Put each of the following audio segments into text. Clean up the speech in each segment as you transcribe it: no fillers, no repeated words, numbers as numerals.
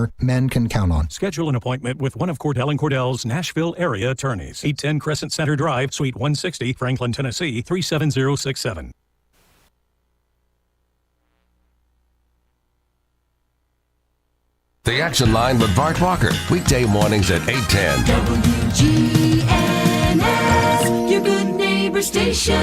partner men can count on. Schedule an appointment with one of Cordell & Cordell's Nashville area attorneys. 810 Crescent Center Drive, Suite 160, Franklin, Tennessee, 37067. The Action Line with Bart Walker, weekday mornings at 8:10. WGNS, your good neighbor station.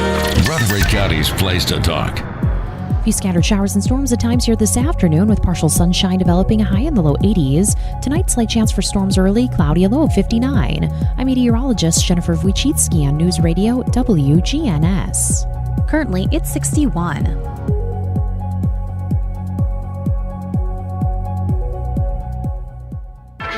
Rutherford County's place to talk. A few scattered showers and storms at times here this afternoon with partial sunshine developing, a high in the low 80s. Tonight, slight chance for storms early, cloudy, a low of 59. I'm meteorologist Jennifer Wojcicki on News Radio WGNS. Currently, it's 61.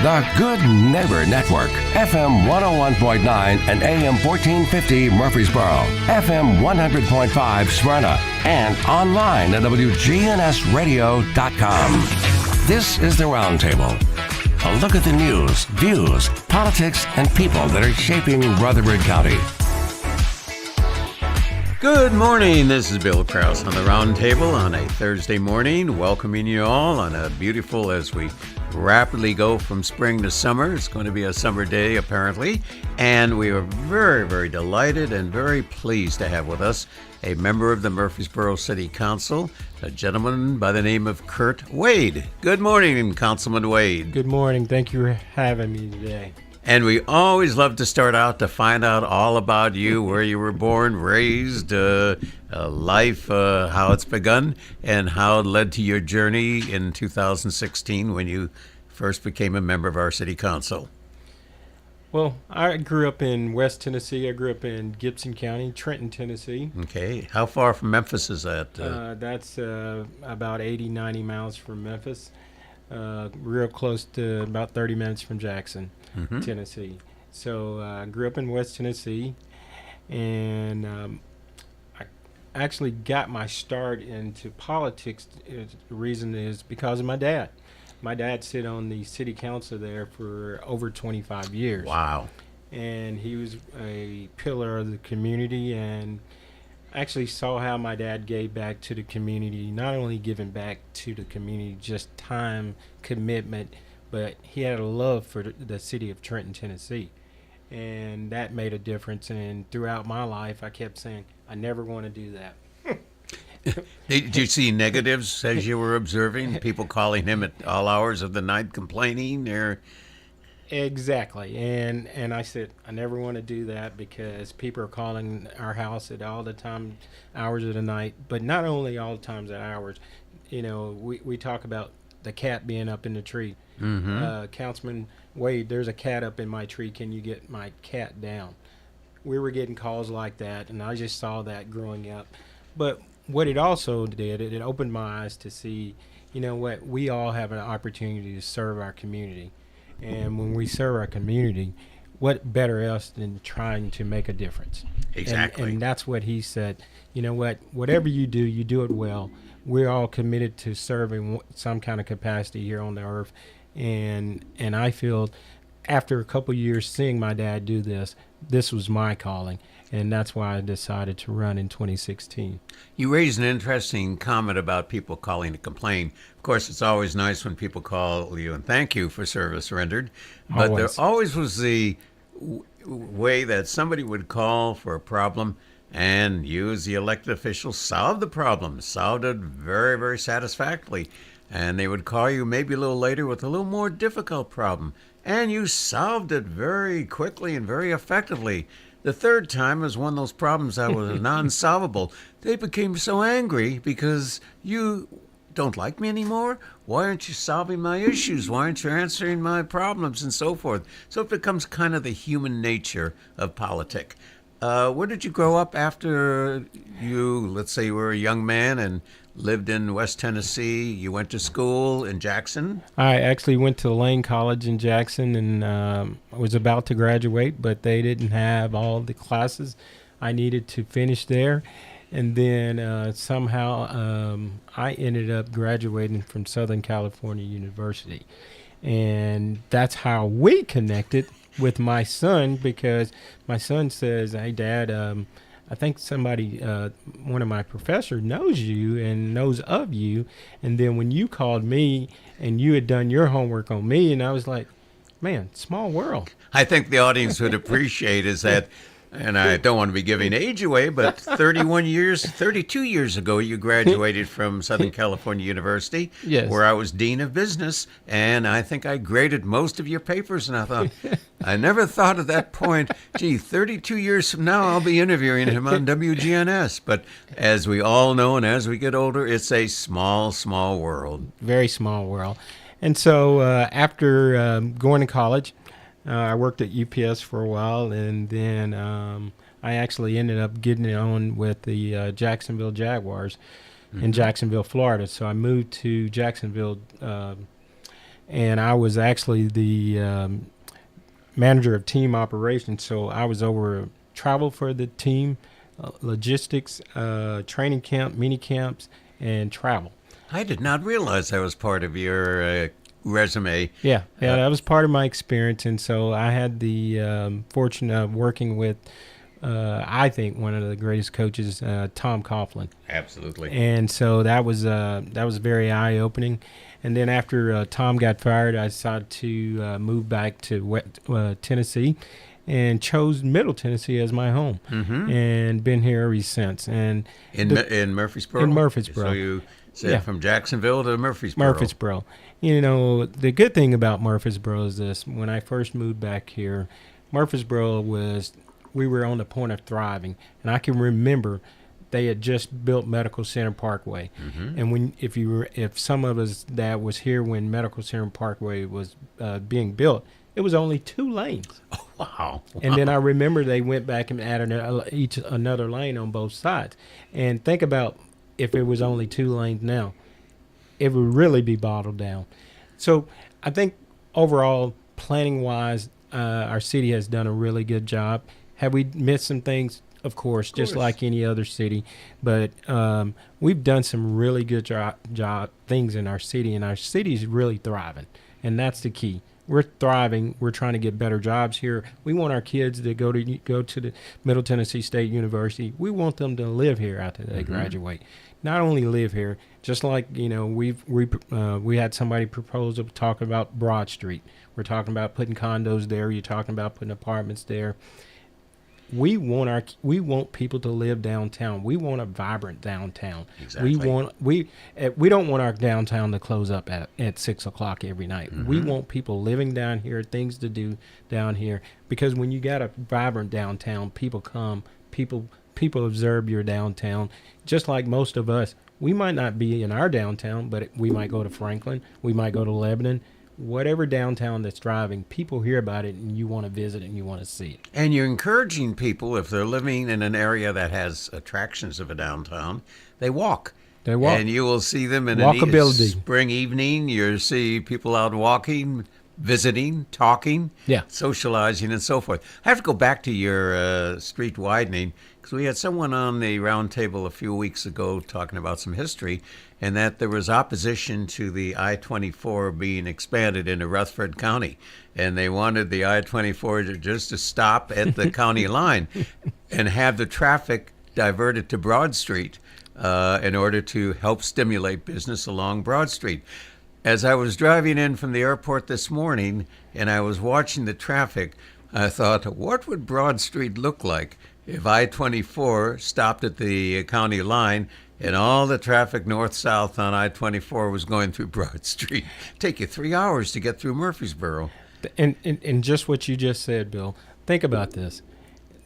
The Good Neighbor Network, FM 101.9 and AM 1450 Murfreesboro, FM 100.5 Smyrna, and online at WGNSradio.com. This is the Roundtable. A look at the news, views, politics, and people that are shaping Rutherford County. Good morning. This is Bill Krause on the Roundtable on a Thursday morning, welcoming you all on a beautiful, as we rapidly go from spring to summer. It's going to be a summer day, apparently, and we are very, very delighted and very pleased to have with us a member of the Murfreesboro City Council, a gentleman by the name of Kurt Wade. Good morning, Councilman Wade. Good morning. Thank you for having me today. And we always love to start out to find out all about you, where you were born, raised, life, how it's begun, and how it led to your journey in 2016 when you first became a member of our city council. Well, I grew up in West Tennessee. I grew up in Gibson County, Trenton, Tennessee. Okay. How far from Memphis is that? That's about 80, 90 miles from Memphis. Real close to about 30 minutes from Jackson, Tennessee. So I grew up in West Tennessee, and I actually got my start into politics. The reason is because of my dad. My dad sit on the city council there for over 25 years. Wow. And he was a pillar of the community, and actually saw how my dad gave back to the community, not only giving back to the community, just time, commitment, but he had a love for the city of Trenton, Tennessee. And that made a difference. And throughout my life, I kept saying, I never want to do that. Did you see negatives as you were observing? People calling him at all hours of the night complaining? Or Exactly. And I said, I never want to do that because people are calling our house at all the time, hours of the night. But not only all the times at hours. You know, we talk about the cat being up in the tree. Councilman Wade, there's a cat up in my tree. Can you get my cat down? We were getting calls like that, and I just saw that growing up. But what it also did, it opened my eyes to see, you know what, we all have an opportunity to serve our community. And when we serve our community, what better else than trying to make a difference? Exactly. And that's what he said. You know what, whatever you do it well. We're all committed to serving some kind of capacity here on the earth. And I feel after a couple years seeing my dad do this was my calling. And that's why I decided to run in 2016. You raised an interesting comment about people calling to complain. Of course, it's always nice when people call you and thank you for service rendered. But Always. there always was the way that somebody would call for a problem and you as the elected official solved the problem, solved it very, very satisfactorily. And they would call you maybe a little later with a little more difficult problem. And you solved it very quickly and very effectively. The third time was one of those problems that was non-solvable. They became so angry because you don't like me anymore? Why aren't you solving my issues? Why aren't you answering my problems and so forth? So it becomes kind of the human nature of politics. Where did you grow up after let's say you were a young man and lived in West Tennessee? You went to school in Jackson? I actually went to Lane College in Jackson and was about to graduate, but they didn't have all the classes I needed to finish there. And then somehow I ended up graduating from Southern California University. And that's how we connected with my son, because my son says, hey, Dad, I think somebody, one of my professors knows you and knows of you. And then when you called me and you had done your homework on me, and I was like, man, small world. I think the audience would appreciate is that, and I don't want to be giving age away, but 32 years ago, you graduated from Southern California University, Yes. where I was Dean of Business, and I think I graded most of your papers, and I thought, I never thought at that point, gee, 32 years from now, I'll be interviewing him on WGNS. But as we all know, and as we get older, it's a small, small world. Very small world. And so after going to college, I worked at UPS for a while, and then I actually ended up getting on with the Jacksonville Jaguars in Jacksonville, Florida. So I moved to Jacksonville, and I was actually the manager of team operations. So I was over travel for the team, logistics, training camp, mini camps, and travel. I did not realize that was part of your resume. Yeah, that was part of my experience, and so I had the fortune of working with, I think, one of the greatest coaches, Tom Coughlin. Absolutely. And so that was very eye-opening. And then after Tom got fired, I decided to move back to Tennessee, and chose Middle Tennessee as my home, and been here ever since. And in Murfreesboro. In Murfreesboro. So you said from Jacksonville to Murfreesboro. Murfreesboro. You know, the good thing about Murfreesboro is this. When I first moved back here, Murfreesboro we were on the point of thriving. And I can remember they had just built Medical Center Parkway. And if some of us that was here when Medical Center Parkway was being built, it was only 2 lanes. Oh, wow. And then I remember they went back and added each another lane on both sides. And think about if it was only 2 lanes now, it would really be bottled down. So I think overall, planning-wise, our city has done a really good job. Have we missed some things? Of course, just like any other city. But we've done some really good job things in our city, and our city is really thriving. And that's the key. We're thriving. We're trying to get better jobs here. We want our kids to go to the Middle Tennessee State University. We want them to live here after they graduate. Not only live here, just like, you know, we had somebody propose to talk about Broad Street. We're talking about putting condos there. You're talking about putting apartments there. We want people to live downtown. We want a vibrant downtown. Exactly. We don't want our downtown to close up at 6:00 every night. We want people living down here, things to do down here. Because when you got a vibrant downtown, people come, people observe your downtown. Just like most of us, we might not be in our downtown, but we might go to Franklin, we might go to Lebanon. Whatever downtown that's thriving, people hear about it, and you want to visit and you want to see it. And you're encouraging people, if they're living in an area that has attractions of a downtown, they walk. They walk. And you will see them in Walkability. a spring evening. You'll see people out walking, visiting, talking, socializing, and so forth. I have to go back to your street widening, because we had someone on the Roundtable a few weeks ago talking about some history, and that there was opposition to the I-24 being expanded into Rutherford County. And they wanted the I-24 just to stop at the county line and have the traffic diverted to Broad Street in order to help stimulate business along Broad Street. As I was driving in from the airport this morning and I was watching the traffic, I thought, what would Broad Street look like if I-24 stopped at the county line and all the traffic north-south on I-24 was going through Broad Street? Take you 3 hours to get through Murfreesboro. And just what you just said, Bill, think about this.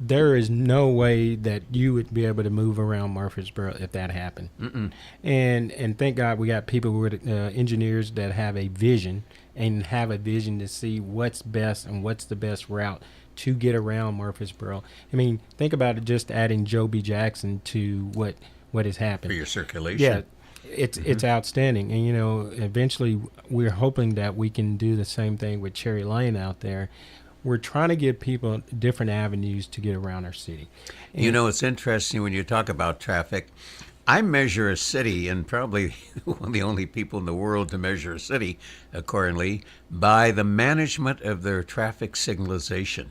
There is no way that you would be able to move around Murfreesboro if that happened. And thank God we got people with engineers that have a vision to see what's best and what's the best route to get around Murfreesboro. I mean, think about it, just adding Joe B. Jackson to what has happened. For your circulation. Yeah, it's outstanding. And, you know, eventually we're hoping that we can do the same thing with Cherry Lane out there. We're trying to give people different avenues to get around our city. And, you know, it's interesting when you talk about traffic. I measure a city, and probably one of the only people in the world to measure a city, accordingly, by the management of their traffic signalization.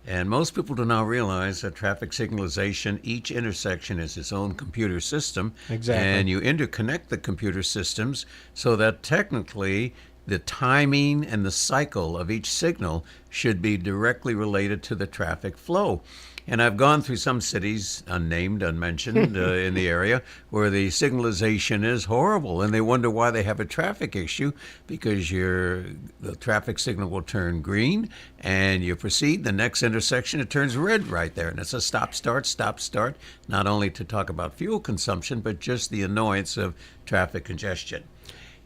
And most people do not realize that traffic signalization, each intersection is its own computer system. Exactly. And you interconnect the computer systems so that technically the timing and the cycle of each signal should be directly related to the traffic flow. And I've gone through some cities, unnamed, unmentioned, in the area, where the signalization is horrible, and they wonder why they have a traffic issue, because the traffic signal will turn green, and you proceed, the next intersection, it turns red right there, and it's a stop, start, not only to talk about fuel consumption, but just the annoyance of traffic congestion.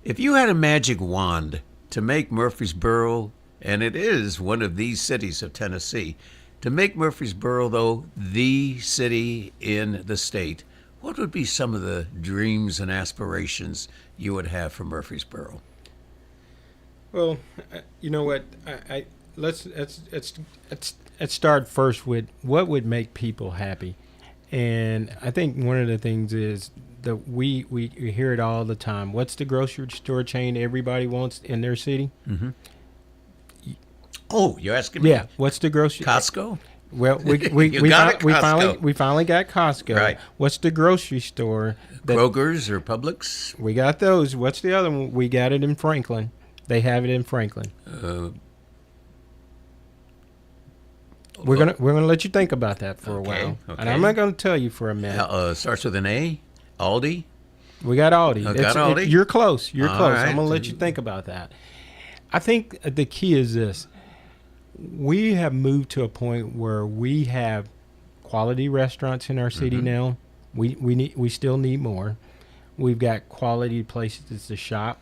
If you had a magic wand to make Murfreesboro, and it is one of these cities of Tennessee, to make Murfreesboro, though, the city in the state, what would be some of the dreams and aspirations you would have for Murfreesboro? Well, you know what? Let's start first with what would make people happy, and I think one of the things is that we hear it all the time. What's the grocery store chain everybody wants in their city? Mm-hmm. Oh, you're asking me? Yeah. What's the grocery? Costco? Well, we finally got Costco. Right. What's the grocery store? Kroger's or Publix? We got those. What's the other one? We got it in Franklin. They have it in Franklin. We're gonna let you think about that for a while, and I'm not gonna tell you for a minute. Starts with an A. Aldi. We got Aldi. Aldi. You're close. You're close. Right. I'm gonna let you think about that. I think the key is this. We have moved to a point where we have quality restaurants in our city now. We still need more. We've got quality places to shop.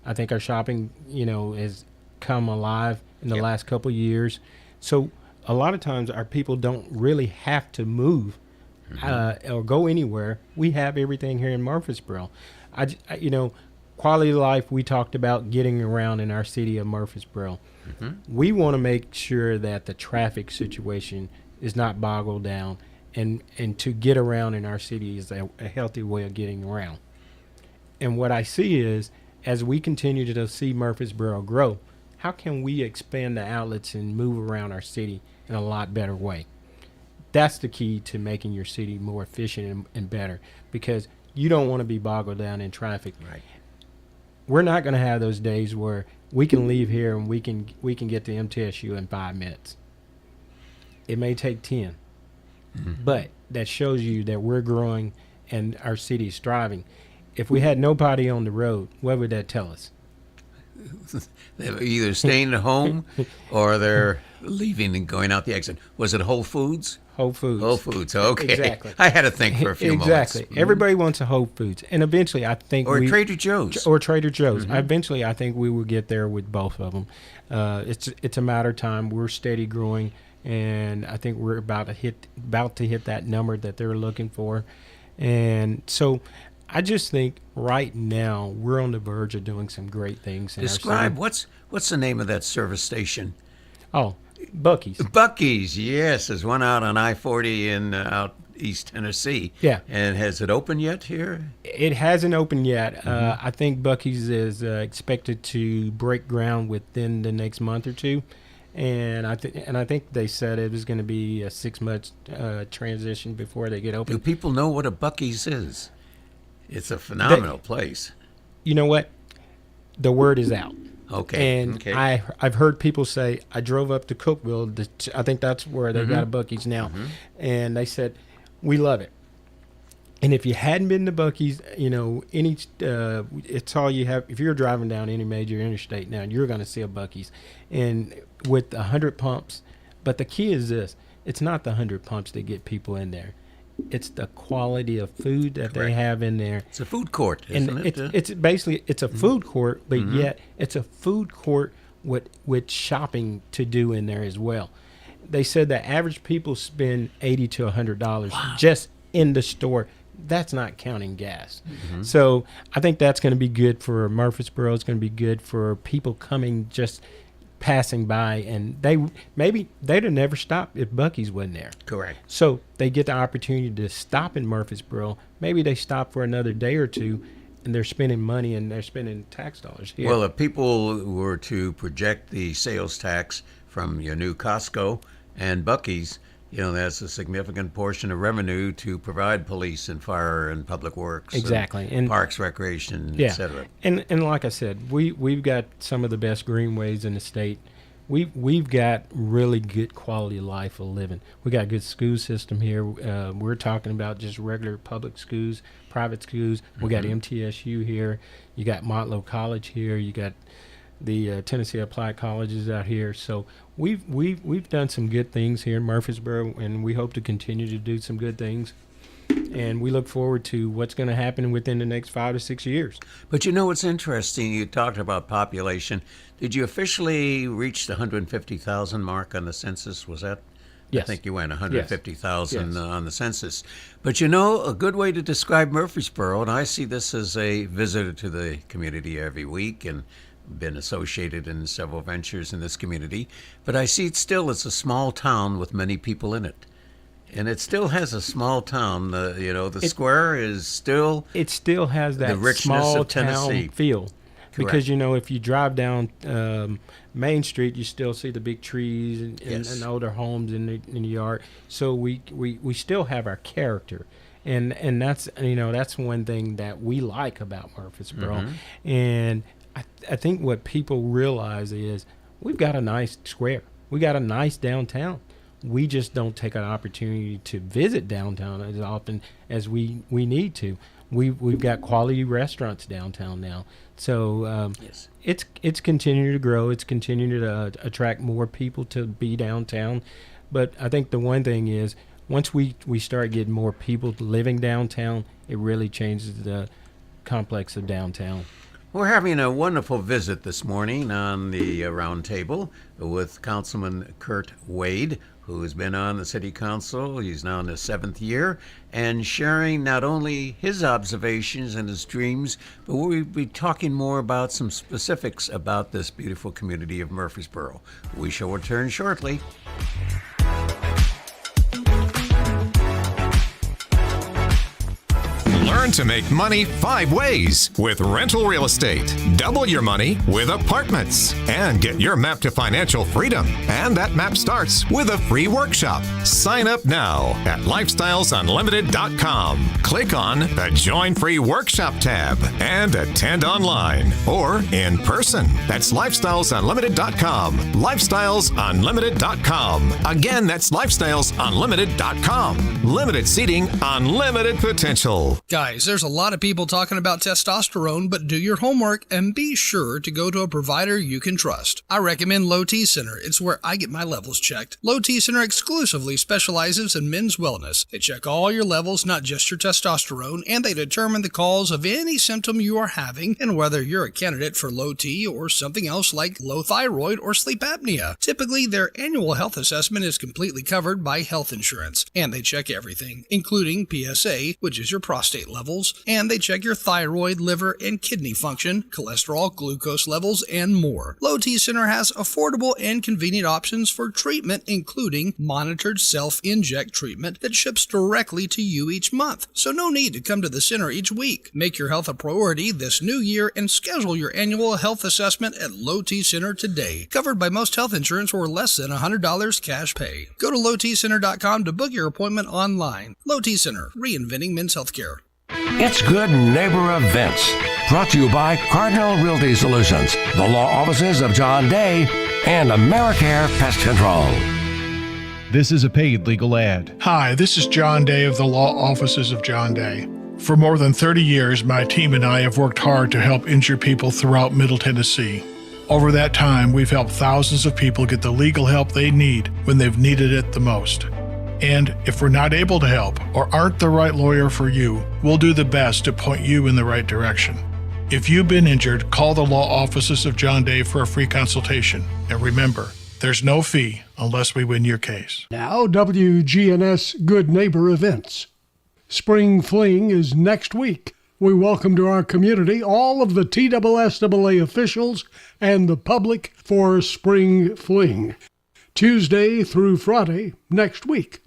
I think our shopping, has come alive in the last couple of years. So a lot of times our people don't really have to move or go anywhere. We have everything here in Murfreesboro. Quality of life, we talked about getting around in our city of Murfreesboro. We want to make sure that the traffic situation is not boggled down, and to get around in our city is a healthy way of getting around. And what I see is, as we continue to see Murfreesboro grow, how can we expand the outlets and move around our city in a lot better way? That's the key to making your city more efficient and better, because you don't want to be boggled down in traffic. Right. We're not going to have those days where we can leave here and we can get to MTSU in 5 minutes. It may take 10, but that shows you that we're growing and our city is thriving. If we had nobody on the road, what would that tell us? They're either staying at home or they're leaving and going out the exit. Was it Whole Foods? Whole Foods. Whole Foods, okay. Exactly. I had to think for a few moments. Exactly. Everybody wants a Whole Foods. And eventually I think Trader Joe's. Or Trader Joe's. Eventually I think we will get there with both of them. It's a matter of time. We're steady growing, and I think we're about to hit that number that they're looking for. And so I just think right now we're on the verge of doing some great things in Describe our city. what's the name of that service station? Oh, Buc-ee's. Buc-ee's, yes. There's one out on I-40 in out East Tennessee. Yeah. And has it opened yet here? It hasn't opened yet. I think Buc-ee's is expected to break ground within the next month or two. And I think they said it was going to be a 6-month transition before they get open. Do people know what a Buc-ee's is? It's a phenomenal place. You know what? The word is out. Okay. And okay. I've heard people say, I drove up to Cookville. I think that's where they got a Buc-ee's now. And they said, we love it. And if you hadn't been to Buc-ee's, it's all you have. If you're driving down any major interstate now, you're going to see a Buc-ee's. And with 100 pumps. But the key is this. It's not the 100 pumps that get people in there. It's the quality of food that they have in there. It's a food court, isn't it? It's basically a food court, but yet it's a food court with shopping to do in there as well. They said that average people spend $80 to $100 just in the store. That's not counting gas. So I think that's going to be good for Murfreesboro. It's going to be good for people coming just passing by, and they'd have never stopped if Buc-ee's wasn't there. Correct. So they get the opportunity to stop in Murfreesboro. Maybe they stop for another day or two, and they're spending money and they're spending tax dollars here. Well, if people were to project the sales tax from your new Costco And Buc-ee's, that's a significant portion of revenue to provide police and fire and public works. Exactly. And parks, recreation, yeah. etc. And like I said, we've got some of the best greenways in the state. We've got really good quality of life of living. We got a good school system here. We're talking about just regular public schools, private schools. We got MTSU here. You got Motlow College here. You got the Tennessee Applied Colleges out here. So we've done some good things here in Murfreesboro, and we hope to continue to do some good things. And we look forward to what's going to happen within the next 5 to 6 years. But what's interesting, you talked about population. Did you officially reach the 150,000 mark on the census? Was that? Yes. I think you went 150,000 Yes. On the census. But a good way to describe Murfreesboro, and I see this as a visitor to the community every week and been associated in several ventures in this community, but I see it still as a small town with many people in it. And it still has a small town. The square is still... It still has that the richness small of Tennessee. town feel. Correct. Because, if you drive down Main Street, you still see the big trees and older homes in the yard. So we still have our character. And that's, that's one thing that we like about Murfreesboro. And I think what people realize is we've got a nice square. We got a nice downtown. We just don't take an opportunity to visit downtown as often as we need to. We've got quality restaurants downtown now. So it's continuing to grow. It's continuing to attract more people to be downtown. But I think the one thing is once we start getting more people living downtown, it really changes the complex of downtown. We're having a wonderful visit this morning on the Roundtable with Councilman Kurt Wade, who has been on the City Council. He's now in his 7th year, and sharing not only his observations and his dreams, but we'll be talking more about some specifics about this beautiful community of Murfreesboro. We shall return shortly. Learn to make money 5 ways with rental real estate. Double your money with apartments. And get your map to financial freedom. And that map starts with a free workshop. Sign up now at lifestylesunlimited.com. Click on the Join Free Workshop tab and attend online or in person. That's lifestylesunlimited.com. Lifestylesunlimited.com. Again, that's lifestylesunlimited.com. Limited seating, unlimited potential. Guys, there's a lot of people talking about testosterone, but do your homework and be sure to go to a provider you can trust. I recommend Low T Center. It's where I get my levels checked. Low T Center exclusively specializes in men's wellness. They check all your levels, not just your testosterone, and they determine the cause of any symptom you are having and whether you're a candidate for low T or something else like low thyroid or sleep apnea. Typically, their annual health assessment is completely covered by health insurance, and they check everything, including PSA, which is your prostate levels, and they check your thyroid, liver, and kidney function, cholesterol, glucose levels, and more. Low T Center has affordable and convenient options for treatment, including monitored self-inject treatment that ships directly to you each month. So no need to come to the center each week. Make your health a priority this new year and schedule your annual health assessment at Low T Center today. Covered by most health insurance or less than $100 cash pay. Go to lowtcenter.com to book your appointment online. Low T Center, reinventing men's healthcare. It's Good Neighbor Events, brought to you by Cardinal Realty Solutions, the law offices of John Day, and AmeriCare Pest Control. This is a paid legal ad. Hi, this is John Day of the law offices of John Day. For more than 30 years, my team and I have worked hard to help injured people throughout Middle Tennessee. Over that time, we've helped thousands of people get the legal help they need when they've needed it the most. And if we're not able to help or aren't the right lawyer for you, we'll do the best to point you in the right direction. If you've been injured, call the law offices of John Day for a free consultation. And remember, there's no fee unless we win your case. Now, WGNS Good Neighbor Events. Spring Fling is next week. We welcome to our community all of the TSSAA officials and the public for Spring Fling, Tuesday through Friday next week.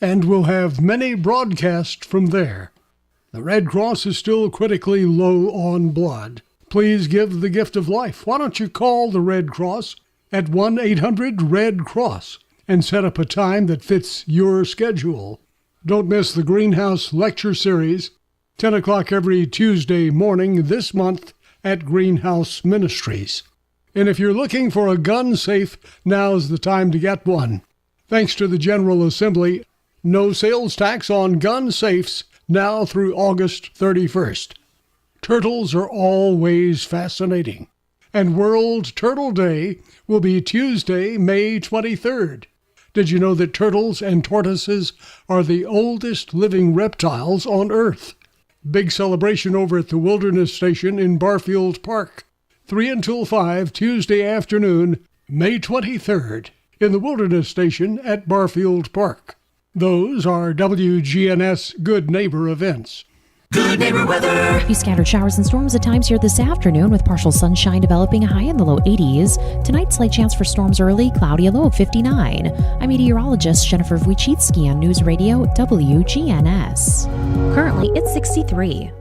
And we'll have many broadcasts from there. The Red Cross is still critically low on blood. Please give the gift of life. Why don't you call the Red Cross at 1-800-RED-CROSS and set up a time that fits your schedule. Don't miss the Greenhouse Lecture Series, 10 o'clock every Tuesday morning this month at Greenhouse Ministries. And if you're looking for a gun safe, now's the time to get one. Thanks to the General Assembly, no sales tax on gun safes now through August 31st. Turtles are always fascinating, and World Turtle Day will be Tuesday, May 23rd. Did you know that turtles and tortoises are the oldest living reptiles on Earth? Big celebration over at the Wilderness Station in Barfield Park. 3 until 5, Tuesday afternoon, May 23rd, in the Wilderness Station at Barfield Park. Those are WGNS Good Neighbor events. Good neighbor weather. Few scattered showers and storms at times here this afternoon with partial sunshine developing, a high in the low 80s. Tonight, slight chance for storms early, cloudy, a low of 59. I'm meteorologist Jennifer Wojcicki on News Radio WGNS. Currently, it's 63.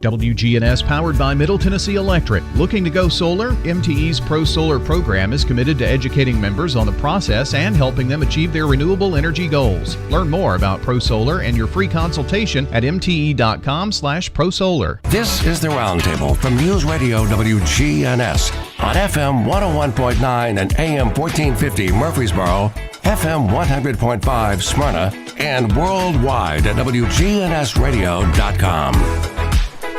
WGNS powered by Middle Tennessee Electric. Looking to go solar? MTE's Pro Solar program is committed to educating members on the process and helping them achieve their renewable energy goals. Learn more about Pro Solar and your free consultation at mte.com/prosolar. This is the Roundtable from News Radio WGNS on FM 101.9 and AM 1450 Murfreesboro, FM 100.5 Smyrna, and worldwide at WGNSradio.com.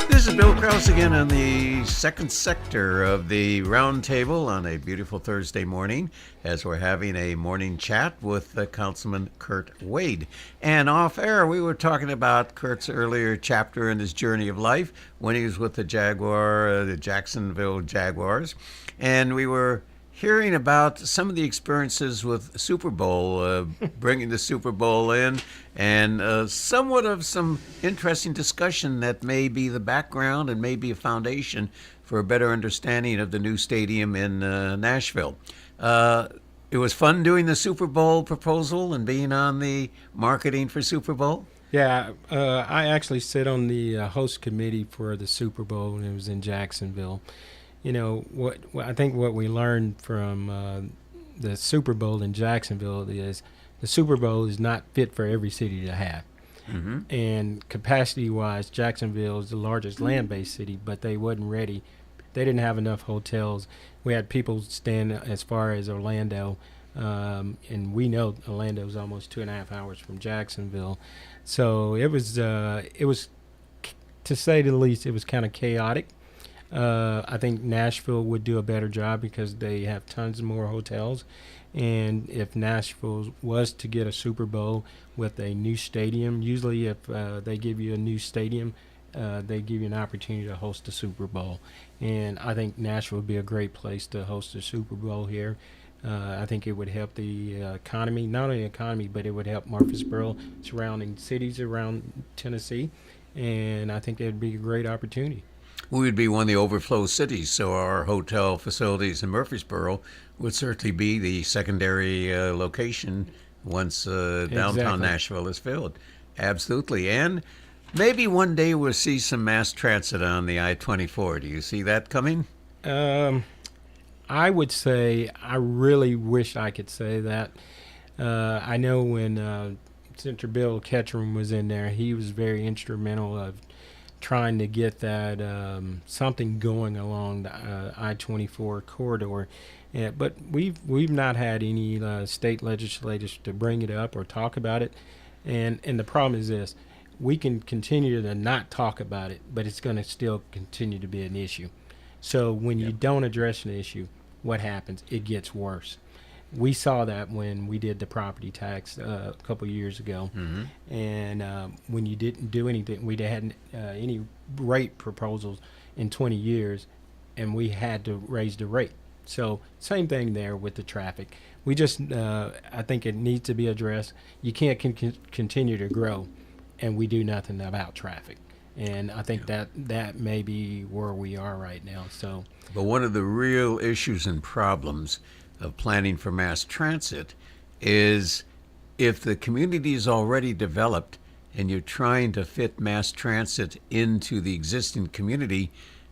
This is Bill Krause again on the second sector of the Roundtable on a beautiful Thursday morning as we're having a morning chat with Councilman Kurt Wade. And off air, we were talking about Kurt's earlier chapter in his journey of life when he was with the the Jacksonville Jaguars. And we were hearing about some of the experiences with Super Bowl, bringing the Super Bowl in, and somewhat of some interesting discussion that may be the background and may be a foundation for a better understanding of the new stadium in Nashville. It was fun doing the Super Bowl proposal and being on the marketing for Super Bowl. Yeah, I actually sit on the host committee for the Super Bowl, and it was in Jacksonville. You know, what I think what we learned from the Super Bowl in Jacksonville is the Super Bowl is not fit for every city to have. Mm-hmm. And capacity-wise, Jacksonville is the largest land-based city, but they wasn't ready. They didn't have enough hotels. We had people staying as far as Orlando, and we know Orlando is almost 2.5 hours from Jacksonville. So it was, to say the least, it was kind of chaotic. I think Nashville would do a better job because they have tons more hotels. And if Nashville was to get a Super Bowl with a new stadium, usually if they give you a new stadium, they give you an opportunity to host a Super Bowl. And I think Nashville would be a great place to host a Super Bowl here. I think it would help the economy, not only the economy, but it would help Murfreesboro, surrounding cities around Tennessee. And I think it would be a great opportunity. We would be one of the overflow cities, so our hotel facilities in Murfreesboro would certainly be the secondary location once downtown Nashville is filled. Absolutely. And maybe one day we'll see some mass transit on the I-24. Do you see that coming? I would say I really wish I could say that. I know when Senator Bill Ketchum was in there, he was very instrumental of trying to get that something going along the I-24 corridor. But we've not had any state legislators to bring it up or talk about it. And the problem is this. We can continue to not talk about it, but it's going to still continue to be an issue. So when you don't address an issue, what happens? It gets worse. We saw that when we did the property tax a couple years ago. Mm-hmm. And when you didn't do anything, we hadn't any rate proposals in 20 years, and we had to raise the rate. So same thing there with the traffic. We just, I think it needs to be addressed. You can't continue to grow, and we do nothing about traffic. And I think that may be where we are right now. So, but one of the real issues and problems of planning for mass transit is if the community is already developed and you're trying to fit mass transit into the existing community,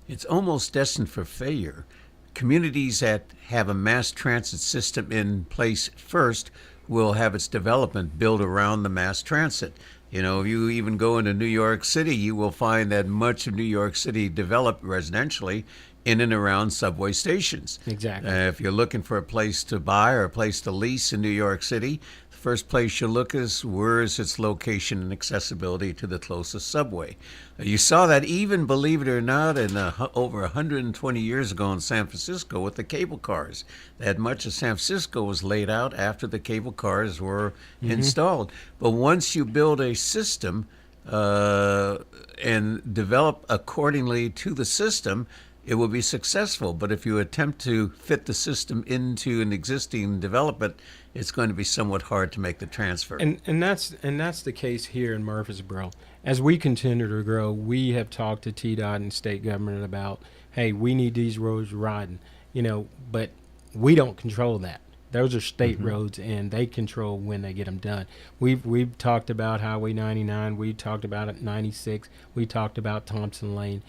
it's almost destined for failure. Communities that have a mass transit system in place first will have its development built around the mass transit. You know, if you even go into New York City, you will find that much of New York City developed residentially in and around subway stations. Exactly. If you're looking for a place to buy or a place to lease in New York City, the first place you look is where is its location and accessibility to the closest subway. You saw that even, believe it or not, in over 120 years ago in San Francisco with the cable cars. That much of San Francisco was laid out after the cable cars were installed. But once you build a system and develop accordingly to the system, it will be successful. But if you attempt to fit the system into an existing development, it's going to be somewhat hard to make the transfer. And that's the case here in Murfreesboro. As we continue to grow, we have talked to TDOT and state government about, hey, we need these roads riding, you know, but we don't control that. Those are state roads, and they control when they get them done. We've talked about Highway 99. We talked about it 96. We talked about Thompson Lane.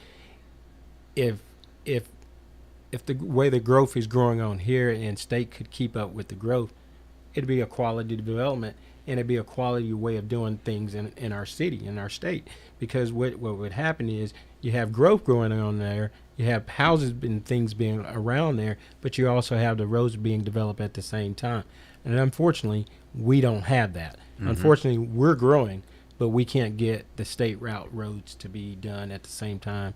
If the way the growth is growing on here and state could keep up with the growth, it'd be a quality development, and it'd be a quality way of doing things in our city, in our state. Because what would happen is you have growth going on there, you have houses and things being around there, but you also have the roads being developed at the same time. And unfortunately, we don't have that. Unfortunately, we're growing, but we can't get the state route roads to be done at the same time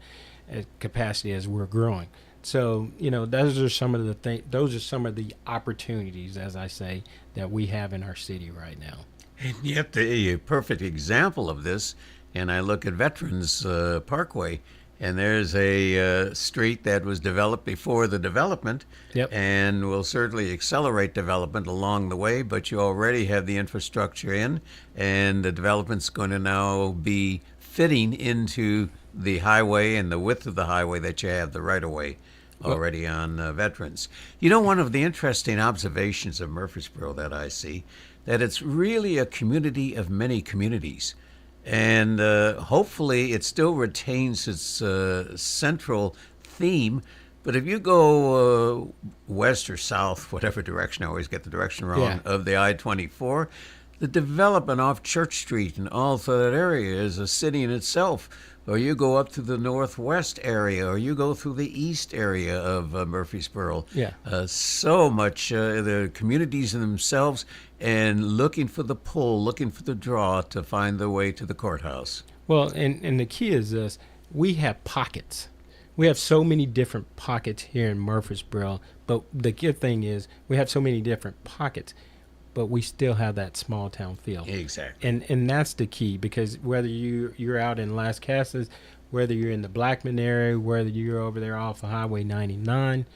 at capacity as we're growing. So, you know, those are some of the opportunities, as I say, that we have in our city right now. And yet, a perfect example of this, and I look at Veterans Parkway, and there's a street that was developed before the development, and will certainly accelerate development along the way, but you already have the infrastructure in, and the development's going to now be fitting into the highway and the width of the highway that you have the right-of-way already on Veterans. You know, one of the interesting observations of Murfreesboro that I see, that it's really a community of many communities. And hopefully it still retains its central theme. But if you go west or south, whatever direction, I always get the direction wrong, of the I-24, the development off Church Street and all through that area is a city in itself. Or you go up to the northwest area, or you go through the east area of Murfreesboro. So much, the communities in themselves, and looking for the pull, looking for the draw to find their way to the courthouse. Well, and the key is this. We have pockets. We have so many different pockets here in Murfreesboro, but the good thing is we have so many different pockets, but we still have that small town feel. Exactly. And that's the key, because whether you're out in Las Casas, whether you're in the Blackman area, whether you're over there off of Highway 99,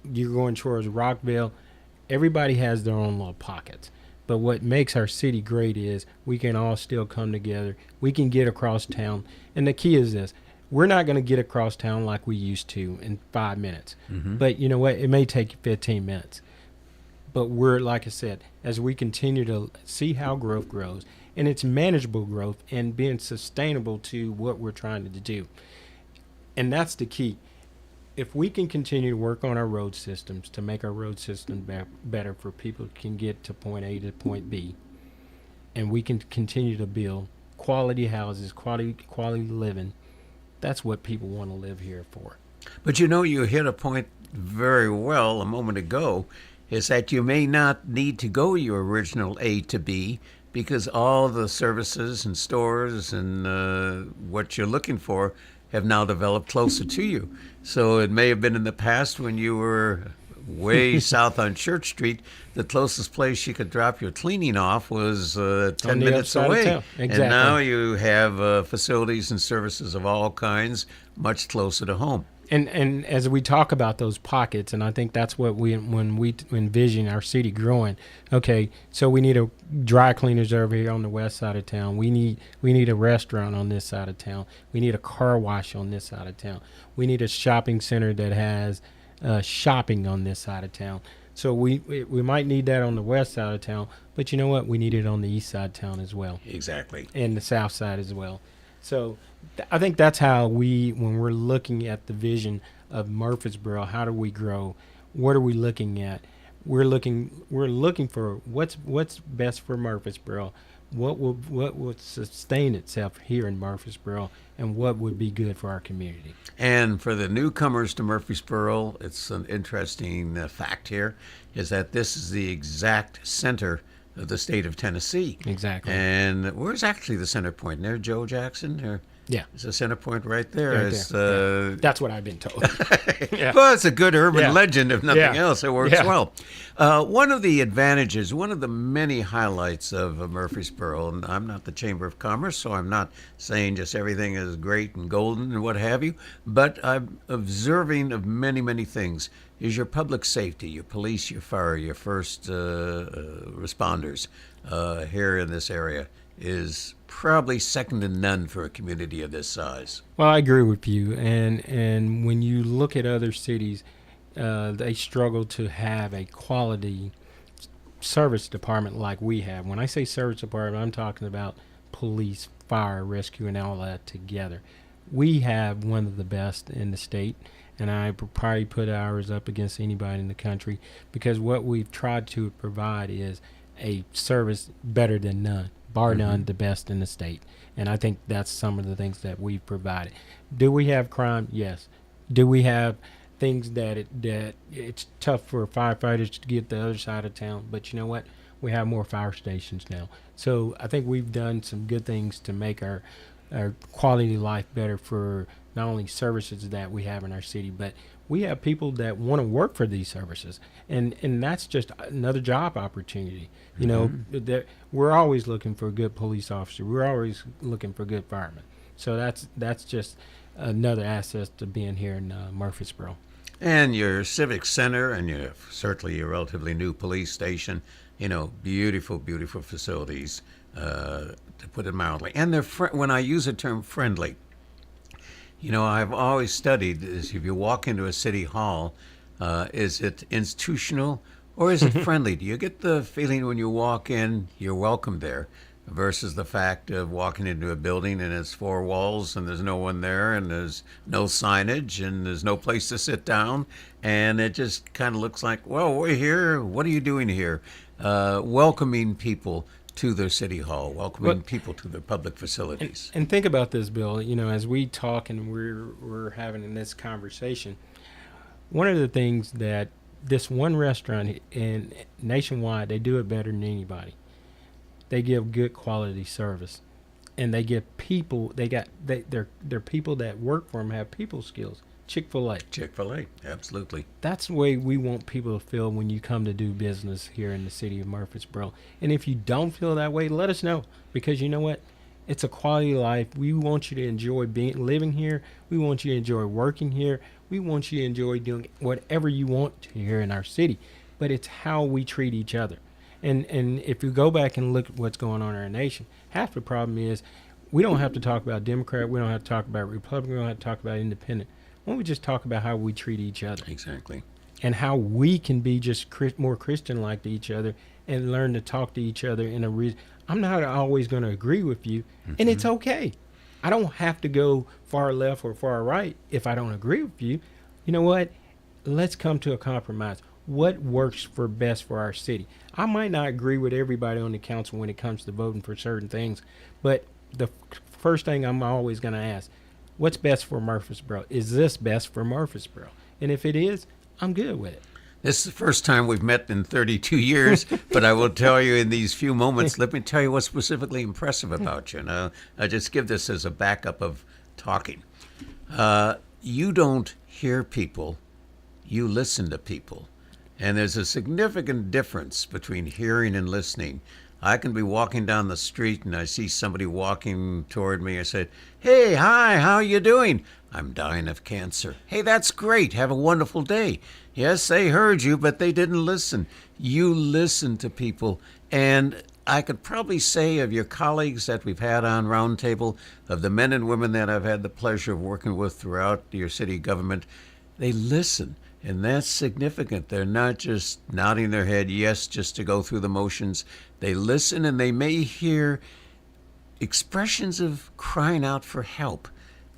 you're going towards Rockville, everybody has their own little pockets. But what makes our city great is we can all still come together. We can get across town. And the key is this. We're not going to get across town like we used to in 5 minutes. But you know what? It may take 15 minutes. But we're, like I said, as we continue to see how growth grows, and it's manageable growth and being sustainable to what we're trying to do. And that's the key. If we can continue to work on our road systems to make our road system better for people who can get to point A to point B, and we can continue to build quality houses, quality living, that's what people want to live here for. But you know, you hit a point very well a moment ago, is that you may not need to go your original A to B, because all the services and stores and what you're looking for have now developed closer to you. So it may have been in the past when you were way south on Church Street, the closest place you could drop your cleaning off was 10 minutes away. Exactly. And now you have facilities and services of all kinds much closer to home. And as we talk about those pockets, and I think that's what when we envision our city growing, okay, so we need a dry cleaners over here on the west side of town. We need a restaurant on this side of town. We need a car wash on this side of town. We need a shopping center that has shopping on this side of town. So we might need that on the west side of town, but you know what? We need it on the east side of town as well. Exactly. And the south side as well. So I think that's how when we're looking at the vision of Murfreesboro, how do we grow? What are we looking at? we're looking for what's best for Murfreesboro, what would sustain itself here in Murfreesboro, and what would be good for our community. And for the newcomers to Murfreesboro, it's an interesting fact here, is that this is the exact center of the state of Tennessee. Exactly. And where's actually the center point? Near Joe Jackson? Or yeah. It's a center point right there. Right there. Yeah. That's what I've been told. Yeah. Well, it's a good urban legend, if nothing else. It works well. One of the advantages, one of the many highlights of Murfreesboro, and I'm not the Chamber of Commerce, so I'm not saying just everything is great and golden and what have you, but I'm observing of many, many things, is your public safety, your police, your fire, your first responders here in this area is probably second to none for a community of this size. Well, I agree with you. And when you look at other cities, they struggle to have a quality service department like we have. When I say service department, I'm talking about police, fire, rescue, and all that together. We have one of the best in the state, and I probably put ours up against anybody in the country, because what we've tried to provide is a service better than none. Bar none, the best in the state. And I think that's some of the things that we've provided. Do we have crime? Yes. Do we have things that it's tough for firefighters to get the other side of town? But you know what? We have more fire stations now. So I think we've done some good things to make our quality of life better for not only services that we have in our city, but we have people that want to work for these services, and that's just another job opportunity. You know, we're always looking for a good police officer. We're always looking for good firemen. So that's just another asset to being here in Murfreesboro. And your civic center, and certainly your relatively new police station. You know, beautiful, beautiful facilities, to put it mildly. And they're when I use the term friendly. You know, I've always studied is if you walk into a city hall, is it institutional or is it friendly? Do you get the feeling when you walk in, you're welcome there, versus the fact of walking into a building and it's four walls and there's no one there and there's no signage and there's no place to sit down, and it just kind of looks like, well, we're here. What are you doing here? Welcoming people to their city hall, welcoming people to their public facilities. And think about this, Bill. You know, as we talk and we're having in this conversation, one of the things that this one restaurant in nationwide, they do it better than anybody. They give good quality service, and they give people. They're people that work for them have people skills. Chick-fil-A. Chick-fil-A, absolutely. That's the way we want people to feel when you come to do business here in the city of Murfreesboro. And if you don't feel that way, let us know, because you know what? It's a quality of life. We want you to enjoy living here. We want you to enjoy working here. We want you to enjoy doing whatever you want to here in our city. But it's how we treat each other. And if you go back and look at what's going on in our nation, half the problem is we don't have to talk about Democrat. We don't have to talk about Republican. We don't have to talk about Independent. Why don't we just talk about how we treat each other? Exactly. And how we can be just more Christian-like to each other and learn to talk to each other in a reason. I'm not always going to agree with you, and it's okay. I don't have to go far left or far right if I don't agree with you. You know what? Let's come to a compromise. What works for best for our city? I might not agree with everybody on the council when it comes to voting for certain things, but the first thing I'm always going to ask, what's best for Murfreesboro? Is this best for Murfreesboro? And if it is, I'm good with it. This is the first time we've met in 32 years, but I will tell you in these few moments, let me tell you what's specifically impressive about you. Now, I just give this as a backup of talking. You don't hear people, you listen to people. And there's a significant difference between hearing and listening. I can be walking down the street and I see somebody walking toward me. I said, hey, hi, how you doing? I'm dying of cancer. Hey, that's great. Have a wonderful day. Yes, they heard you, but they didn't listen. You listen to people. And I could probably say of your colleagues that we've had on Roundtable, of the men and women that I've had the pleasure of working with throughout your city government, they listen. And that's significant. They're not just nodding their head yes just to go through the motions. They listen, and they may hear expressions of crying out for help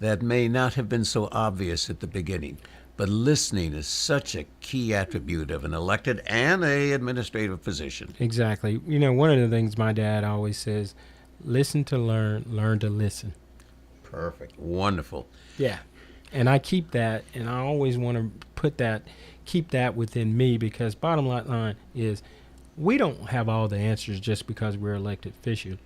that may not have been so obvious at the beginning. But listening is such a key attribute of an elected and a administrative position. Exactly. You know, one of the things my dad always says, listen to learn, learn to listen. Perfect. Wonderful. Yeah. And I keep that, and I always want to keep that within me, because bottom line is we don't have all the answers just because we're elected officials.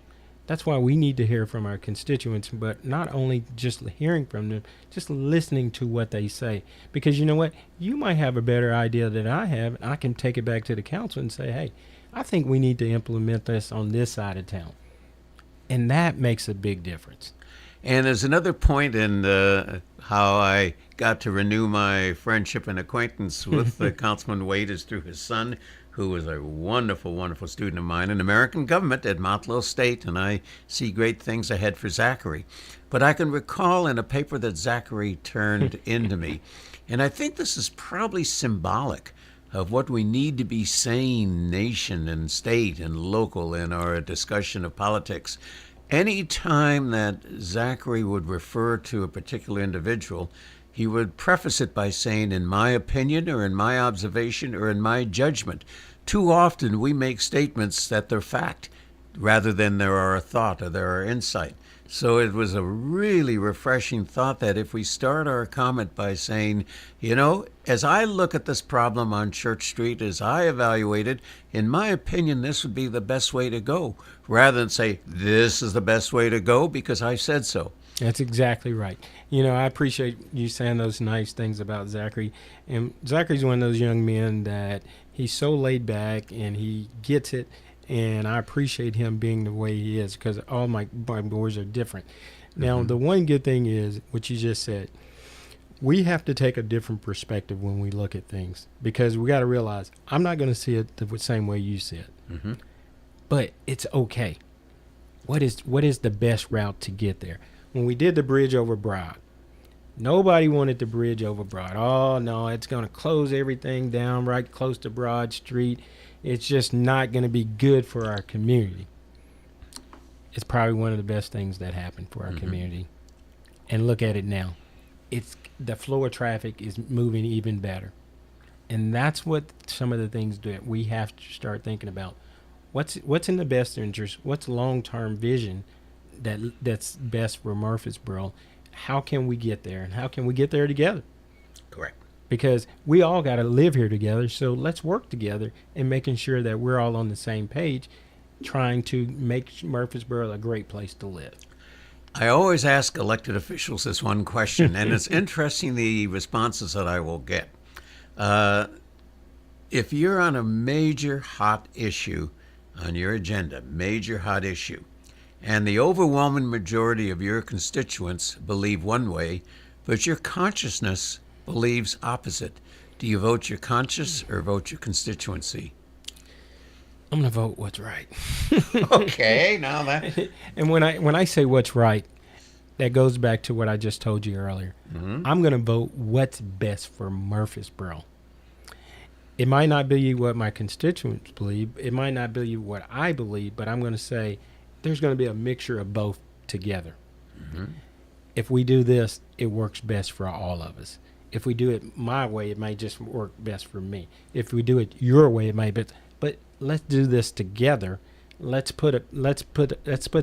That's why we need to hear from our constituents, but not only just hearing from them, just listening to what they say. Because you know what? You might have a better idea than I have, and I can take it back to the council and say, hey, I think we need to implement this on this side of town. And that makes a big difference. And there's another point in how I got to renew my friendship and acquaintance with Councilman Wade is through his son, who was a wonderful, wonderful student of mine in American government at Motlow State, and I see great things ahead for Zachary. But I can recall in a paper that Zachary turned into me, and I think this is probably symbolic of what we need to be saying nation and state and local in our discussion of politics. Any time that Zachary would refer to a particular individual, he would preface it by saying, in my opinion, or in my observation, or in my judgment. Too often we make statements that they're fact, rather than there are a thought or there are insight. So it was a really refreshing thought that if we start our comment by saying, you know, as I look at this problem on Church Street, as I evaluate it, in my opinion, this would be the best way to go, rather than say, this is the best way to go because I said so. That's exactly right. You know, I appreciate you saying those nice things about Zachary. And Zachary's one of those young men that he's so laid back and he gets it. And I appreciate him being the way he is, because all my boys are different. Now, the one good thing is what you just said. We have to take a different perspective when we look at things, because we got to realize I'm not going to see it the same way you see it. But it's okay. What is the best route to get there? When we did the bridge over Broad, nobody wanted the bridge over Broad. Oh, no, it's going to close everything down right close to Broad Street. It's just not going to be good for our community. It's probably one of the best things that happened for our community. And look at it now. It's the flow of traffic is moving even better. And that's what some of the things that we have to start thinking about. What's in the best interest? What's long-term vision that's best for Murfreesboro? How can we get there? And how can we get there together? Correct. Because we all got to live here together, so let's work together in making sure that we're all on the same page, trying to make Murfreesboro a great place to live. I always ask elected officials this one question, and it's interesting the responses that I will get. If you're on a major hot issue on your agenda, major hot issue, and the overwhelming majority of your constituents believe one way, but your consciousness believes opposite, do you vote your conscience or vote your constituency? I'm going to vote what's right. Okay, now that. And when I say what's right, that goes back to what I just told you earlier. I'm going to vote what's best for Murfreesboro. It might not be what my constituents believe. It might not be what I believe, but I'm going to say there's going to be a mixture of both together. If we do this, it works best for all of us. If we do it my way, it might just work best for me. If we do it your way, it might be. But let's do this together. Let's put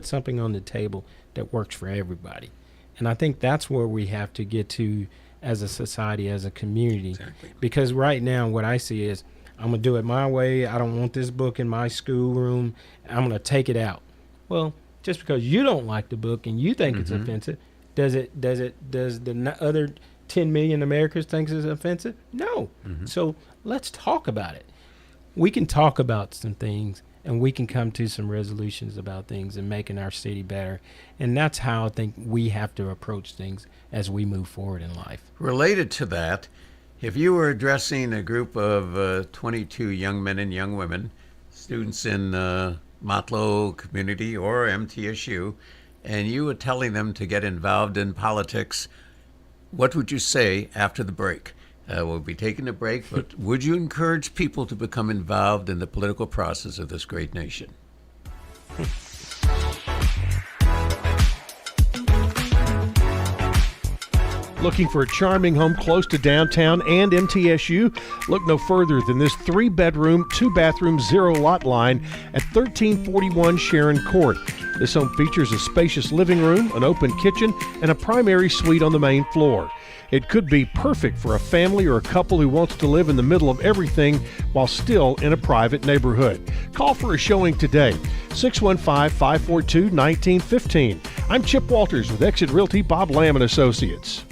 something on the table that works for everybody. And I think that's where we have to get to as a society, as a community. Exactly. Because right now what I see is I'm going to do it my way. I don't want this book in my schoolroom. I'm going to take it out. Well, just because you don't like the book and you think it's offensive, does the other 10 million Americans think it's offensive? No. So let's talk about it. We can talk about some things, and we can come to some resolutions about things and making our city better. And that's how I think we have to approach things as we move forward in life. Related to that, if you were addressing a group of 22 young men and young women, students in Motlow community or MTSU, and you were telling them to get involved in politics, what would you say after the break? We'll be taking a break, but would you encourage people to become involved in the political process of this great nation? Looking for a charming home close to downtown and MTSU? Look no further than this 3-bedroom, 2-bathroom, 0-lot line at 1341 Sharon Court. This home features a spacious living room, an open kitchen, and a primary suite on the main floor. It could be perfect for a family or a couple who wants to live in the middle of everything while still in a private neighborhood. Call for a showing today, 615-542-1915. I'm Chip Walters with Exit Realty Bob Lamb & Associates.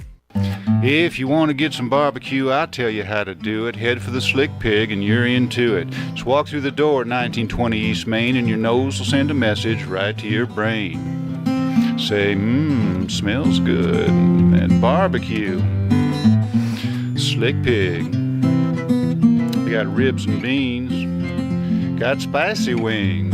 If you want to get some barbecue, I'll tell you how to do it. Head for the Slick Pig and you're into it. Just walk through the door at 1920 East Main and your nose will send a message right to your brain. Say, smells good. And barbecue. Slick Pig. They got ribs and beans. Got spicy wings.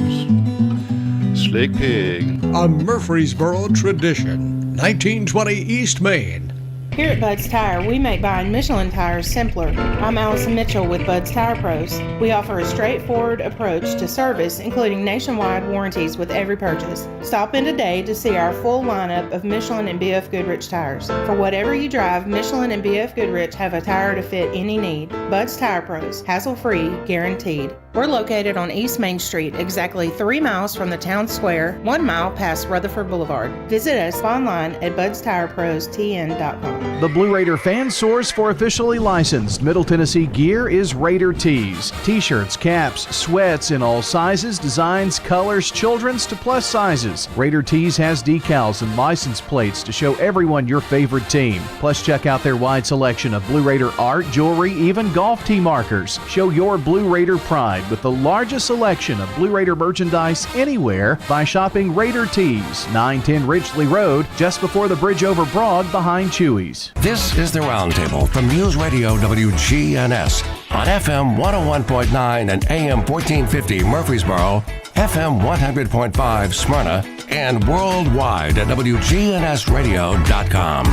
Slick Pig. A Murfreesboro tradition. 1920 East Main. Here at Bud's Tire, we make buying Michelin tires simpler. I'm Allison Mitchell with Bud's Tire Pros. We offer a straightforward approach to service, including nationwide warranties with every purchase. Stop in today to see our full lineup of Michelin and BF Goodrich tires. For whatever you drive, Michelin and BF Goodrich have a tire to fit any need. Bud's Tire Pros, hassle-free, guaranteed. We're located on East Main Street, exactly 3 miles from the town square, 1 mile past Rutherford Boulevard. Visit us online at budstirepros.tn.com. The Blue Raider fan source for officially licensed Middle Tennessee gear is Raider Tees. T-shirts, caps, sweats in all sizes, designs, colors, children's to plus sizes. Raider Tees has decals and license plates to show everyone your favorite team. Plus, check out their wide selection of Blue Raider art, jewelry, even golf tee markers. Show your Blue Raider pride with the largest selection of Blue Raider merchandise anywhere by shopping Raider Tees, 910 Ridgely Road, just before the bridge over Broad behind Chewy's. This is the Roundtable from News Radio WGNS on FM 101.9 and AM 1450 Murfreesboro, FM 100.5 Smyrna, and worldwide at WGNSradio.com.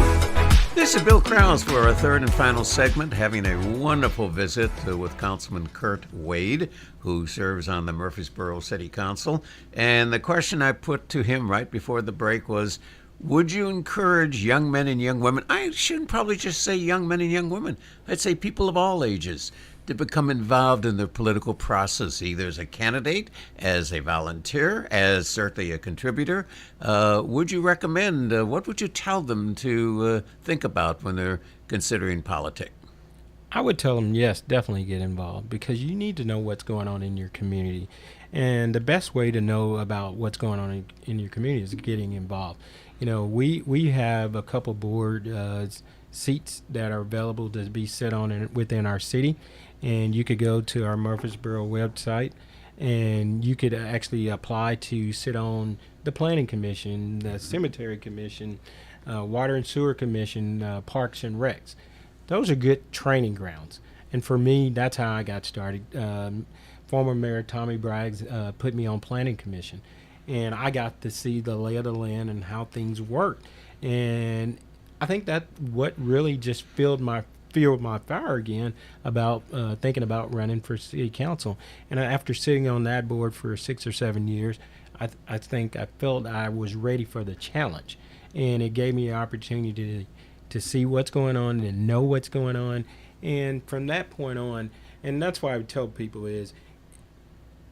This is Bill Krause for our third and final segment, having a wonderful visit with Councilman Kurt Wade, who serves on the Murfreesboro City Council. And the question I put to him right before the break was, would you encourage young men and young women, I shouldn't probably just say young men and young women, I'd say people of all ages, to become involved in the political process, either as a candidate, as a volunteer, as certainly a contributor? Would you recommend, what would you tell them to think about when they're considering politics? I would tell them, yes, definitely get involved, because you need to know what's going on in your community. And the best way to know about what's going on in your community is getting involved. You know, we have a couple board seats that are available to be sit on within our city. And you could go to our Murfreesboro website and you could actually apply to sit on the Planning Commission, the Cemetery Commission, Water and Sewer Commission, Parks and Recs. Those are good training grounds. And for me, that's how I got started. Former Mayor Tommy Braggs put me on Planning Commission. And I got to see the lay of the land and how things work. And I think that what really just fueled my fire again about thinking about running for city council. And after sitting on that board for 6 or 7 years, I think I felt I was ready for the challenge. And it gave me the opportunity to see what's going on and know what's going on. And from that point on, and that's why I would tell people is,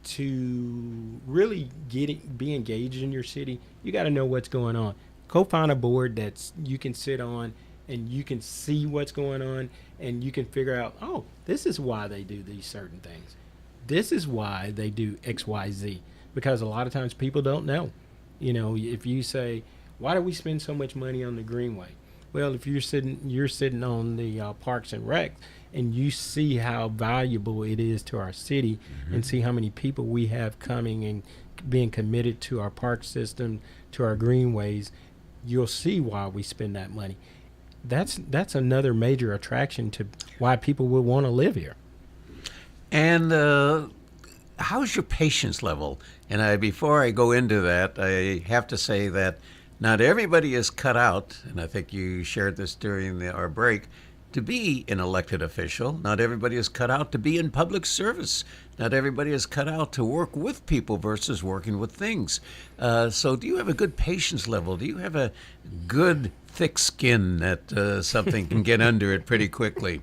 to really be engaged in your city, you got to know what's going on. Go find a board that you can sit on and you can see what's going on and you can figure out, oh, this is why they do these certain things. This is why they do X, Y, Z. Because a lot of times people don't know. You know, if you say, why do we spend so much money on the Greenway? Well, if you're sitting on the Parks and Rec, and you see how valuable it is to our city, and see how many people we have coming and being committed to our park system, to our greenways, you'll see why we spend that money. That's another major attraction to why people will want to live here. And how's your patience level? And before I go into that, I have to say that not everybody is cut out, and I think you shared this during our break, to be an elected official. Not everybody is cut out to be in public service. Not everybody is cut out to work with people versus working with things. So do you have a good patience level? Do you have a good thick skin that something can get under it pretty quickly.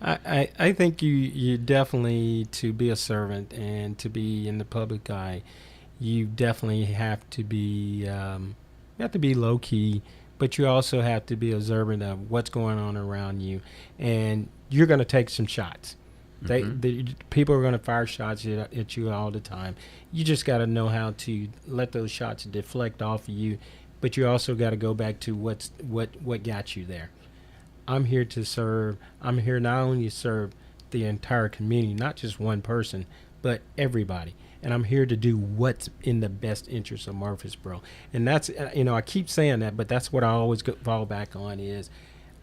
I think you definitely, to be a servant and to be in the public eye, you definitely have to be low key, but you also have to be observant of what's going on around you, and you're going to take some shots. People are going to fire shots at you all the time. You just got to know how to let those shots deflect off of you, but you also got to go back to what got you there. I'm here to serve. I'm here not only to serve the entire community, not just one person, but everybody. And I'm here to do what's in the best interest of Murfreesboro. And that's, I keep saying that, but that's what I always fall back on is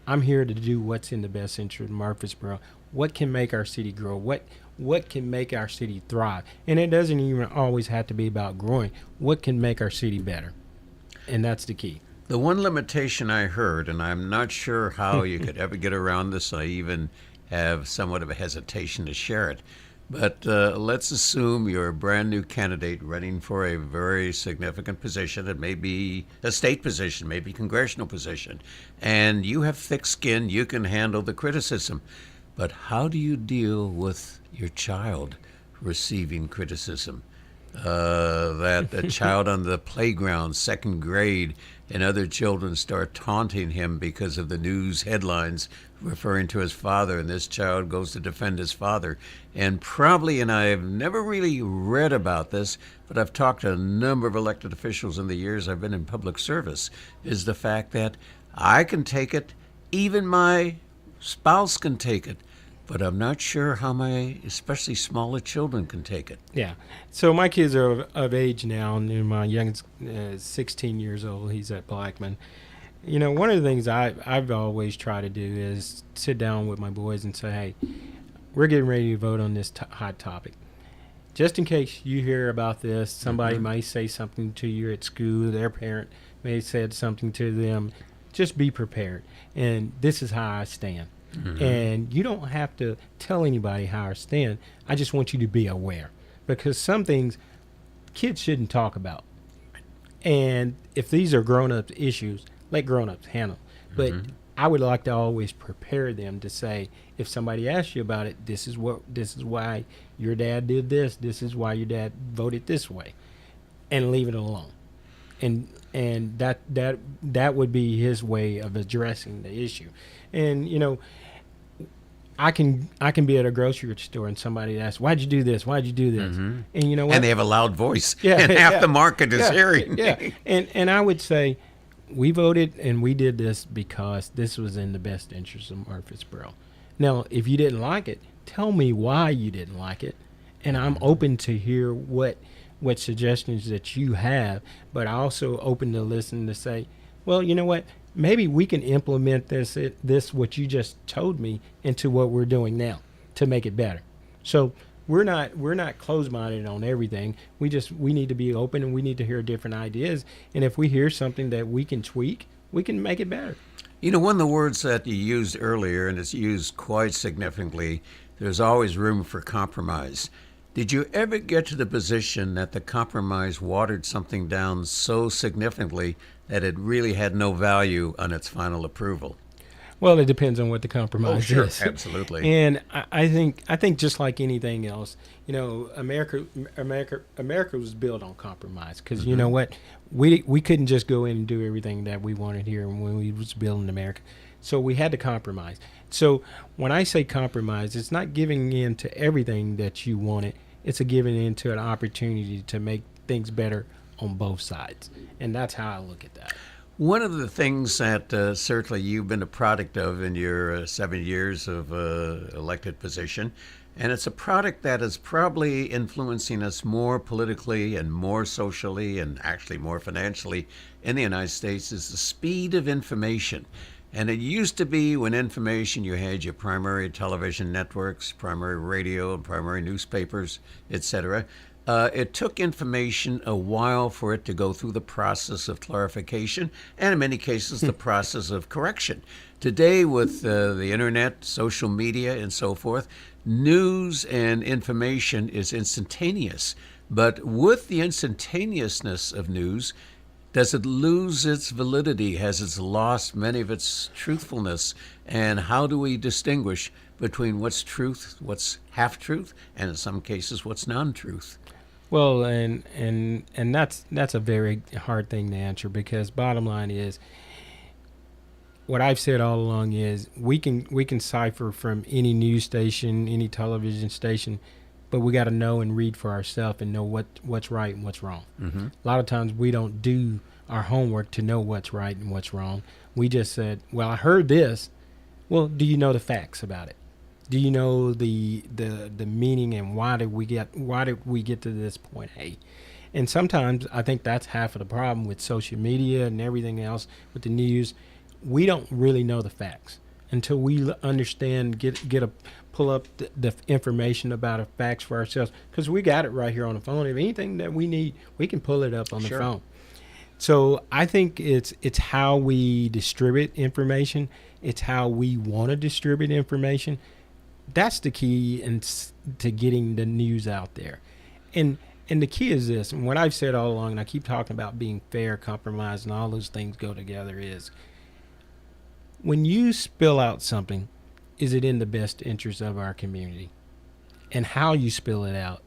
I'm here to do what's in the best interest of Murfreesboro. What can make our city grow? What can make our city thrive? And it doesn't even always have to be about growing. What can make our city better? And that's the key. The one limitation I heard, and I'm not sure how you could ever get around this, I even have somewhat of a hesitation to share it, but let's assume you're a brand new candidate running for a very significant position. It may be a state position, maybe congressional position, and you have thick skin, you can handle the criticism. But how do you deal with your child receiving criticism? That a child on the playground, second grade, and other children start taunting him because of the news headlines referring to his father, and this child goes to defend his father. And probably, and I've never really read about this, but I've talked to a number of elected officials in the years I've been in public service, is the fact that I can take it, even my spouse can take it, but I'm not sure how my especially smaller children can take it. Yeah. So my kids are of age now, and my youngest is 16 years old. He's at Blackman. One of the things I've always tried to do is sit down with my boys and say, hey, we're getting ready to vote on this hot topic. Just in case you hear about this, somebody might say something to you at school, their parent may have said something to them. Just be prepared. And this is how I stand. And you don't have to tell anybody how I stand. I just want you to be aware, because some things kids shouldn't talk about. And if these are grown-up issues, let grown-ups handle. But I would like to always prepare them to say, if somebody asks you about it, this is why your dad did this. This is why your dad voted this way, and leave it alone. And that would be his way of addressing the issue. And I can be at a grocery store and somebody asks, "Why'd you do this? Why'd you do this?" And you know what? And they have a loud voice, and half the market is hearing. And I would say, we voted and we did this because this was in the best interest of Murfreesboro. Now, if you didn't like it, tell me why you didn't like it, and I'm open to hear what suggestions that you have, but I also open to listen to say, well, you know what? Maybe we can implement this what you just told me into what we're doing now to make it better. So we're not closed-minded on everything. We need to be open, and we need to hear different ideas. And if we hear something that we can tweak, we can make it better. One of the words that you used earlier, and it's used quite significantly, there's always room for compromise. Did you ever get to the position that the compromise watered something down so significantly that it really had no value on its final approval? Well, it depends on what the compromise is. Absolutely. And I think just like anything else, America was built on compromise, because you know what, we couldn't just go in and do everything that we wanted here when we was building America, so we had to compromise. So when I say compromise, it's not giving in to everything that you wanted. It's a giving in to an opportunity to make things better on both sides. And that's how I look at that. One of the things that certainly you've been a product of in your 7 years of elected position, and it's a product that is probably influencing us more politically and more socially and actually more financially in the United States, is the speed of information. And it used to be, when information, you had your primary television networks, primary radio, and primary newspapers, etc. It took information a while for it to go through the process of clarification, and in many cases the process of correction. Today, with the internet, social media, and so forth, news and information is instantaneous. But with the instantaneousness of news, does it lose its validity? Has it lost many of its truthfulness? And how do we distinguish between what's truth, what's half-truth, and in some cases, what's non-truth? Well, and that's a very hard thing to answer, because bottom line is, what I've said all along is we can cipher from any news station, any television station, but we got to know and read for ourselves and know what's right and what's wrong. Mm-hmm. A lot of times we don't do our homework to know what's right and what's wrong. We just said, well, I heard this. Well, do you know the facts about it? Do you know the meaning, and why did we get to this point A? And sometimes I think that's half of the problem with social media and everything else with the news. We don't really know the facts until we understand, pull up the information about the facts for ourselves, because we got it right here on the phone. If anything that we need, we can pull it up on the phone. So I think it's how we distribute information. It's how we want to distribute information. That's the key to getting the news out there. And the key is this, and what I've said all along, and I keep talking about being fair, compromise, and all those things go together, is when you spill out something, is it in the best interest of our community? And how you spill it out,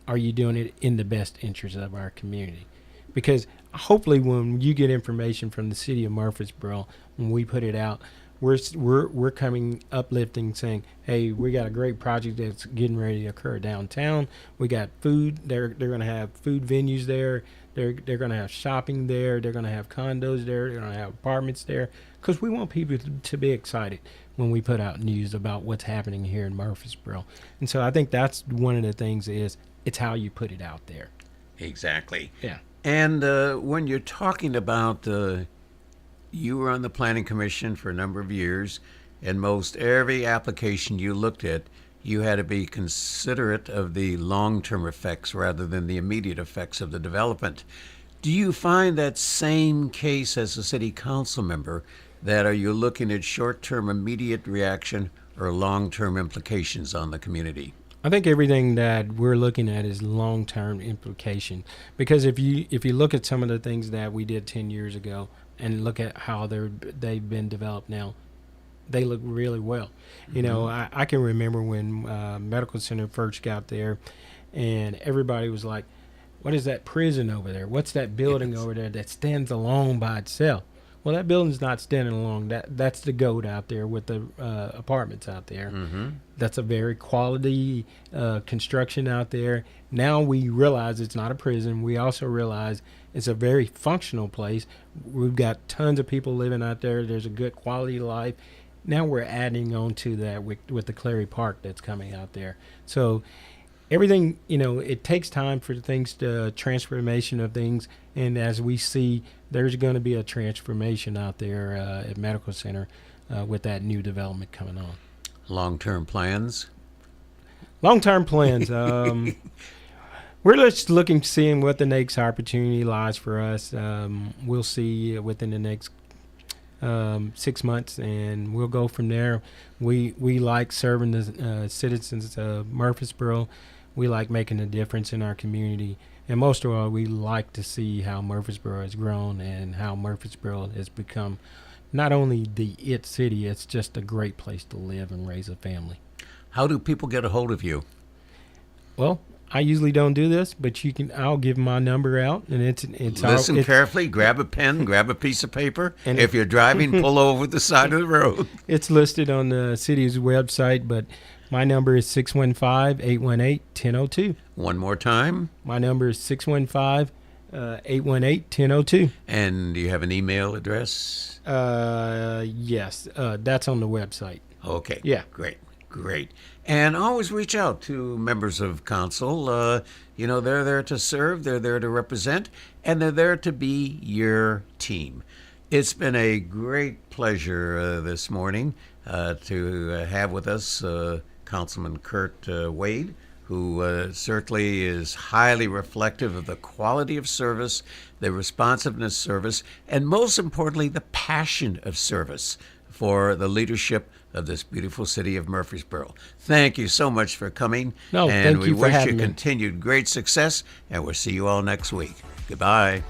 are you doing it in the best interest of our community? Because hopefully when you get information from the city of Murfreesboro, when we put it out, we're coming uplifting, saying, hey, we got a great project that's getting ready to occur downtown. We got food. They're going to have food venues there. They're going to have shopping there. They're going to have condos there. They're going to have apartments there, because we want people to be excited when we put out news about what's happening here in Murfreesboro. And so I think that's one of the things, is it's how you put it out there. Exactly. Yeah. And when you're talking about, you were on the Planning Commission for a number of years, and most every application you looked at, you had to be considerate of the long-term effects rather than the immediate effects of the development. Do you find that same case as a city council member, that are you looking at short-term immediate reaction or long-term implications on the community? I think everything that we're looking at is long-term implication, because if you look at some of the things that we did 10 years ago and look at how they've been developed now, they look really well. You know, I can remember when Medical Center first got there, and everybody was like, what is that prison over there? What's that building over there that stands alone by itself? Well, that building's not standing alone. That's the GOAT out there with the apartments out there. Mm-hmm. That's a very quality construction out there. Now we realize it's not a prison. We also realize it's a very functional place. We've got tons of people living out there. There's a good quality of life. Now we're adding on to that with the Clary Park that's coming out there. So everything, you know, it takes time for things to transformation of things. And as we see, there's going to be a transformation out there at Medical Center with that new development coming on. Long-term plans? Long-term plans. We're just looking, seeing what the next opportunity lies for us. We'll see within the next 6 months, and we'll go from there. We like serving the citizens of Murfreesboro. We like making a difference in our community. And most of all, we like to see how Murfreesboro has grown and how Murfreesboro has become not only the it city, it's just a great place to live and raise a family. How do people get a hold of you? Well, I usually don't do this, but I'll give my number out, and it's Listen carefully, grab a pen, grab a piece of paper. And if you're driving, pull over the side of the road. It's listed on the city's website, but my number is 615-818-1002. One more time. My number is 615-818-1002. And do you have an email address? Yes. That's on the website. Okay. Yeah. Great. And always reach out to members of council. You know, they're there to serve, they're there to represent, and they're there to be your team. It's been a great pleasure this morning to have with us Councilman Kurt Wade, who certainly is highly reflective of the quality of service, the responsiveness service, and most importantly, the passion of service for the leadership of this beautiful city of Murfreesboro. Thank you so much for coming. No, and thank you for having me. we wish you continued great success, and we'll see you all next week. Goodbye.